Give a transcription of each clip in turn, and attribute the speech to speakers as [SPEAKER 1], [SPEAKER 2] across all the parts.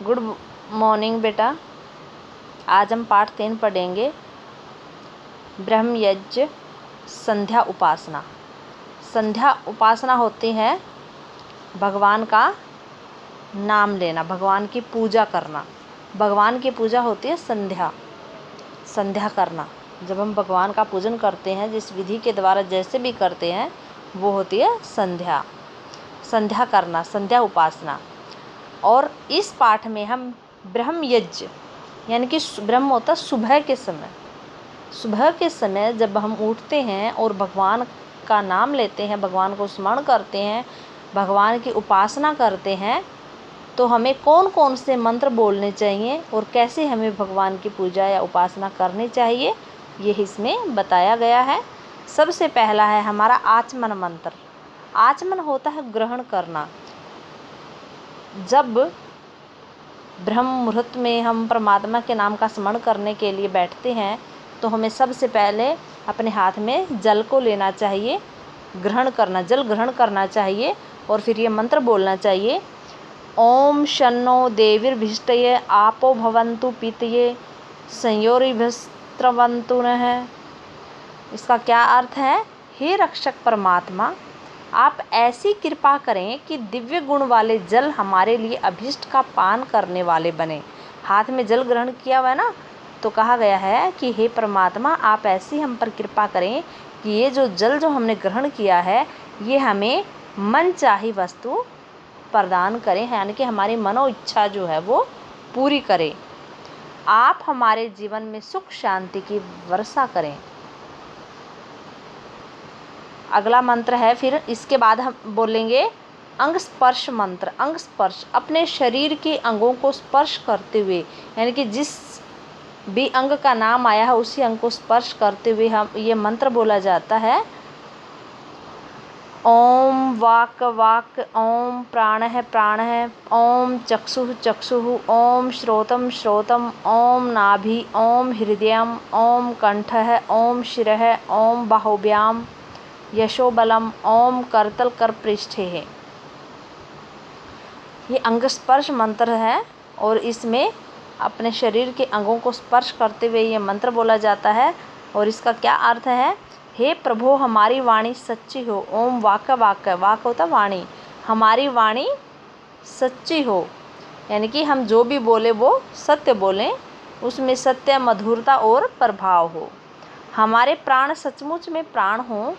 [SPEAKER 1] Good morning बेटा। आज हम पाठ 3 पढ़ेंगे, ब्रह्म यज्ञ संध्या उपासना। संध्या उपासना होती है भगवान का नाम लेना, भगवान की पूजा करना। भगवान की पूजा होती है संध्या करना। जब हम भगवान का पूजन करते हैं, जिस विधि के द्वारा जैसे भी करते हैं, वो होती है संध्या करना, संध्या उपासना। और इस पाठ में हम ब्रह्म यज्ञ यानी कि ब्रह्म होता है सुबह के समय जब हम उठते हैं और भगवान का नाम लेते हैं, भगवान को स्मरण करते हैं, भगवान की उपासना करते हैं, तो हमें कौन कौन से मंत्र बोलने चाहिए और कैसे हमें भगवान की पूजा या उपासना करनी चाहिए, ये इसमें बताया गया है। सबसे पहला है हमारा आचमन मंत्र। आचमन होता है ग्रहण करना। जब ब्रह्म मुहूर्त में हम परमात्मा के नाम का स्मरण करने के लिए बैठते हैं, तो हमें सबसे पहले अपने हाथ में जल को लेना चाहिए, जल ग्रहण करना चाहिए और फिर ये मंत्र बोलना चाहिए। ओम शन्नो देवीर्भिष्टये आपो भवन्तु पीतये संयोरिभस्त्रवन्तु नः। इसका क्या अर्थ है? हे रक्षक परमात्मा, आप ऐसी कृपा करें कि दिव्य गुण वाले जल हमारे लिए अभीष्ट का पान करने वाले बने। हाथ में जल ग्रहण किया हुआ है ना, तो कहा गया है कि हे परमात्मा, आप ऐसी हम पर कृपा करें कि ये जो जल जो हमने ग्रहण किया है, ये हमें मनचाही वस्तु प्रदान करें, यानी कि हमारी मनो इच्छा जो है वो पूरी करें। आप हमारे जीवन में सुख शांति की वर्षा करें। अगला मंत्र है, फिर इसके बाद हम बोलेंगे अंग स्पर्श मंत्र। अंग स्पर्श, अपने शरीर के अंगों को स्पर्श करते हुए, यानी कि जिस भी अंग का नाम आया है उसी अंग को स्पर्श करते हुए हम ये मंत्र बोला जाता है। ओम वाक वाक, ओम प्राणः प्राणः, ओम चक्षुः चक्षुः, ओम श्रोतम श्रोतम, ओम नाभि, ओम हृदयम, ओम कंठः, ओम शिरः, ओम बाहुभ्याम यशोबलम, ओम करतल कर पृष्ठे है। ये अंग स्पर्श मंत्र है और इसमें अपने शरीर के अंगों को स्पर्श करते हुए ये मंत्र बोला जाता है। और इसका क्या अर्थ है? हे प्रभु, हमारी वाणी सच्ची हो। ओम वाक वाक, वाक होता वाणी, हमारी वाणी सच्ची हो, यानी कि हम जो भी बोले वो सत्य बोलें, उसमें सत्य, मधुरता और प्रभाव हो। हमारे प्राण सचमुच में प्राण हो,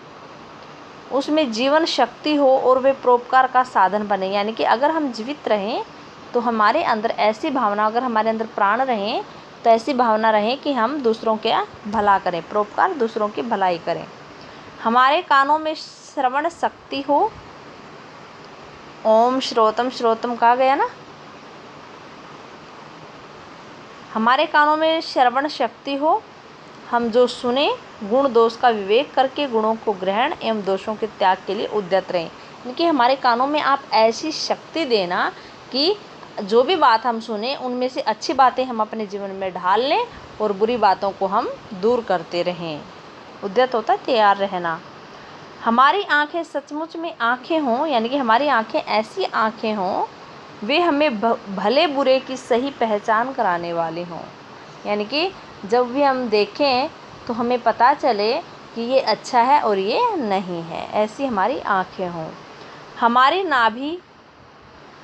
[SPEAKER 1] उसमें जीवन शक्ति हो और वे परोपकार का साधन बने, यानी कि अगर हम जीवित रहें तो हमारे अंदर ऐसी भावना, अगर हमारे अंदर प्राण रहें तो ऐसी भावना रहे कि हम दूसरों का भला करें, परोपकार, दूसरों की भलाई करें। हमारे कानों में श्रवण शक्ति हो। ओम श्रोतम, श्रोतम कहा गया ना, हमारे कानों में श्रवण शक्ति हो, हम जो सुने गुण दोष का विवेक करके गुणों को ग्रहण एवं दोषों के त्याग के लिए उद्यत रहें। क्योंकि हमारे कानों में आप ऐसी शक्ति देना कि जो भी बात हम सुने उनमें से अच्छी बातें हम अपने जीवन में ढाल लें और बुरी बातों को हम दूर करते रहें। उद्यत होता है तैयार रहना। हमारी आँखें सचमुच में आँखें हों, यानी कि हमारी आँखें ऐसी आँखें हों, वे हमें भले बुरे की सही पहचान कराने वाले हों, यानी कि जब भी हम देखें तो हमें पता चले कि ये अच्छा है और ये नहीं है, ऐसी हमारी आँखें हों। हमारी नाभि,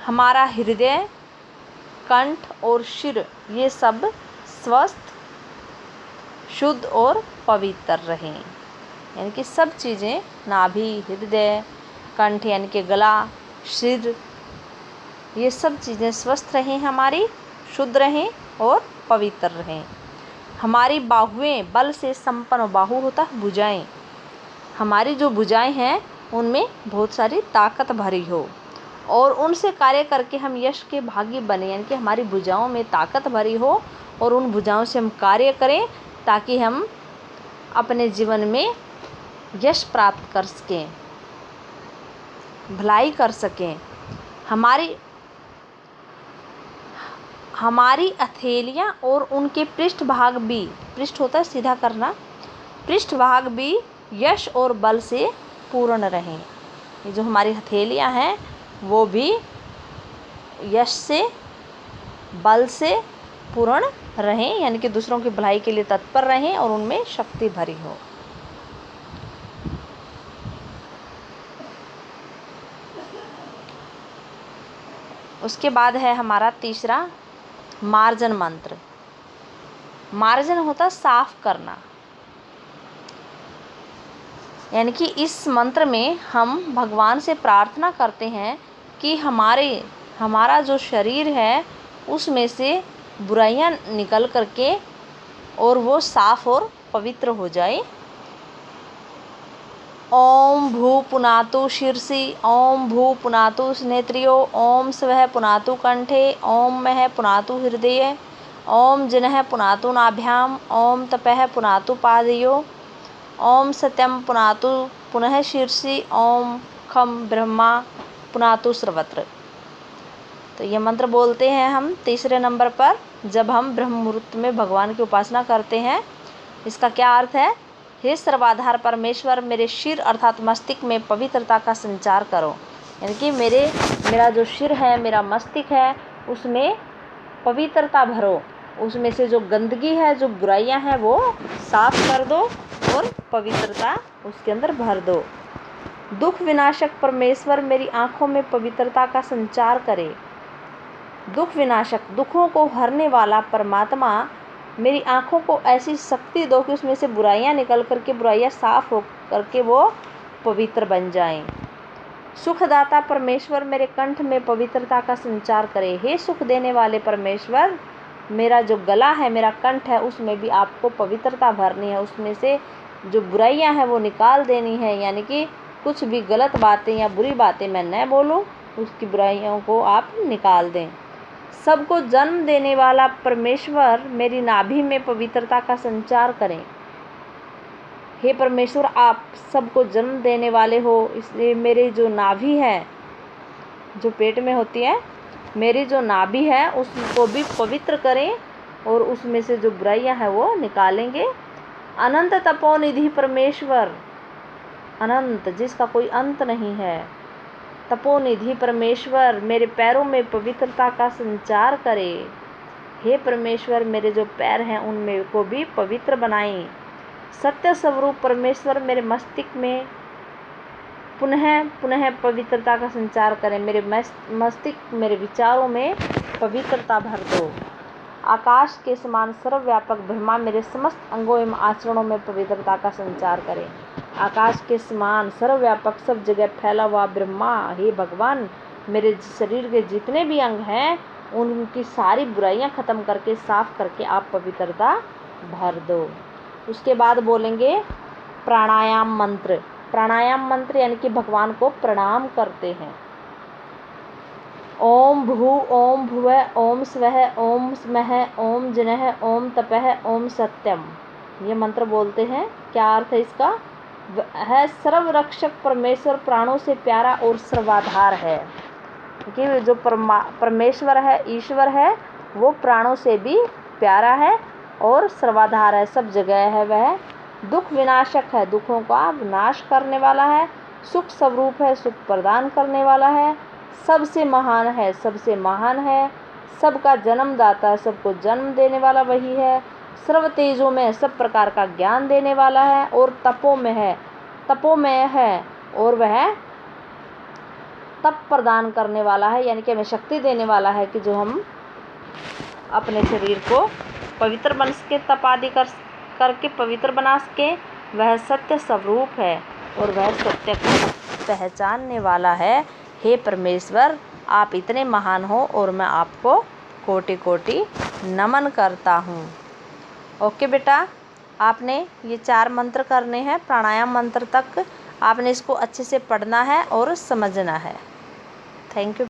[SPEAKER 1] हमारा हृदय, कंठ और सिर, ये सब स्वस्थ, शुद्ध और पवित्र रहें, यानी कि सब चीज़ें, नाभि, हृदय, कंठ यानी कि गला, सिर, ये सब चीज़ें स्वस्थ रहें, हमारी शुद्ध रहें और पवित्र रहें। हमारी बाहुएं बल से संपन्न, बाहु होता है भुजाएं, हमारी जो भुजाएं हैं उनमें बहुत सारी ताकत भरी हो और उनसे कार्य करके हम यश के भागी बने, यानी कि हमारी भुजाओं में ताकत भरी हो और उन भुजाओं से हम कार्य करें ताकि हम अपने जीवन में यश प्राप्त कर सकें, भलाई कर सकें। हमारी हथेलियाँ और उनके पृष्ठभाग भी, पृष्ठ होता है सीधा करना, पृष्ठभाग भी यश और बल से पूर्ण रहें। ये जो हमारी हथेलियाँ हैं वो भी यश से बल से पूर्ण रहें, यानी कि दूसरों की भलाई के लिए तत्पर रहें और उनमें शक्ति भरी हो। उसके बाद है हमारा तीसरा मार्जन मंत्र। मार्जन होता साफ करना, यानी कि इस मंत्र में हम भगवान से प्रार्थना करते हैं कि हमारा जो शरीर है उसमें से बुराइयां निकल करके और वो साफ और पवित्र हो जाए। ओम भू पुनातु शीर्षि, ओम भू पुनातु नेत्रियो, ओम स्वः पुनातु कंठे, ओम मह पुनातु हृदये, ओम जिनः पुनातु नाभ्याम, ओम तपः पुनातु पादयो, ओम सत्यम पुनातु पुनः शीर्षि, ओम खम ब्रह्मा पुनातु सर्वत्र। तो ये मंत्र बोलते हैं हम तीसरे नंबर पर जब हम ब्रह्म मुहूर्त में भगवान की उपासना करते हैं। इसका क्या अर्थ है? हे सर्वाधार परमेश्वर, मेरे शिर अर्थात मस्तिष्क में पवित्रता का संचार करो, यानी कि मेरा जो शिर है, मेरा मस्तिष्क है, उसमें पवित्रता भरो, उसमें से जो गंदगी है, जो बुराइयां हैं वो साफ कर दो और पवित्रता उसके अंदर भर दो। दुख विनाशक परमेश्वर मेरी आँखों में पवित्रता का संचार करे। दुख विनाशक, दुखों को हरने वाला परमात्मा मेरी आँखों को ऐसी शक्ति दो कि उसमें से बुराइयां निकल करके, बुराइयां साफ हो करके वो पवित्र बन जाएं। सुखदाता परमेश्वर मेरे कंठ में पवित्रता का संचार करे। हे सुख देने वाले परमेश्वर, मेरा जो गला है, मेरा कंठ है, उसमें भी आपको पवित्रता भरनी है, उसमें से जो बुराइयां हैं वो निकाल देनी है, यानी कि कुछ भी गलत बातें या बुरी बातें मैं न बोलूं, उसकी बुराइयों को आप निकाल दें। सबको जन्म देने वाला परमेश्वर मेरी नाभि में पवित्रता का संचार करें। हे परमेश्वर, आप सबको जन्म देने वाले हो, इसलिए मेरी जो नाभि है, जो पेट में होती है, मेरी जो नाभि है उसको भी पवित्र करें और उसमें से जो बुराइयां हैं वो निकालेंगे। अनंत तपोनिधि परमेश्वर, अनंत जिसका कोई अंत नहीं है, तपोनिधि परमेश्वर मेरे पैरों में पवित्रता का संचार करे। हे परमेश्वर, मेरे जो पैर हैं उनमें को भी पवित्र बनाएं। सत्य स्वरूप परमेश्वर मेरे मस्तिष्क में पुनः पुनः पवित्रता का संचार करें। मेरे मस्तिष्क, मेरे विचारों में पवित्रता भर दो। आकाश के समान सर्वव्यापक ब्रह्मा मेरे समस्त अंगों एवं आचरणों में पवित्रता का संचार करें। आकाश के समान सर्वव्यापक सब जगह फैला हुआ ब्रह्मा, हे भगवान, मेरे शरीर के जितने भी अंग हैं उनकी सारी बुराइयां खत्म करके, साफ करके आप पवित्रता भर दो। उसके बाद बोलेंगे प्राणायाम मंत्र। प्राणायाम मंत्र यानी कि भगवान को प्रणाम करते हैं। ओम भू, ओम भुवः, ओम स्वः, ओम स्मः, ओम जिनः, ओम तपः, ओम सत्यम। ये मंत्र बोलते हैं। क्या अर्थ है इसका? है सर्वरक्षक परमेश्वर प्राणों से प्यारा और सर्वाधार है, कि जो परमेश्वर है, ईश्वर है, वो प्राणों से भी प्यारा है और सर्वाधार है, सब जगह है। वह दुख विनाशक है, दुखों का विनाश करने वाला है। सुख स्वरूप है, सुख प्रदान करने वाला है। सबसे महान है, सबसे महान है। सबका जन्मदाता है, सबको जन्म देने वाला वही है। सर्व तेजों में सब प्रकार का ज्ञान देने वाला है और तपों में है, तपोमय है और वह तप प्रदान करने वाला है, यानी कि हमें शक्ति देने वाला है कि जो हम अपने शरीर को पवित्र बन सके, तप आदि करके पवित्र बना सके। वह सत्य स्वरूप है और वह सत्य को पहचानने वाला है। हे परमेश्वर, आप इतने महान हो और मैं आपको कोटि कोटि नमन करता हूँ। ओके बेटा, आपने ये 4 मंत्र करने हैं, प्राणायाम मंत्र तक आपने इसको अच्छे से पढ़ना है और समझना है। Thank you.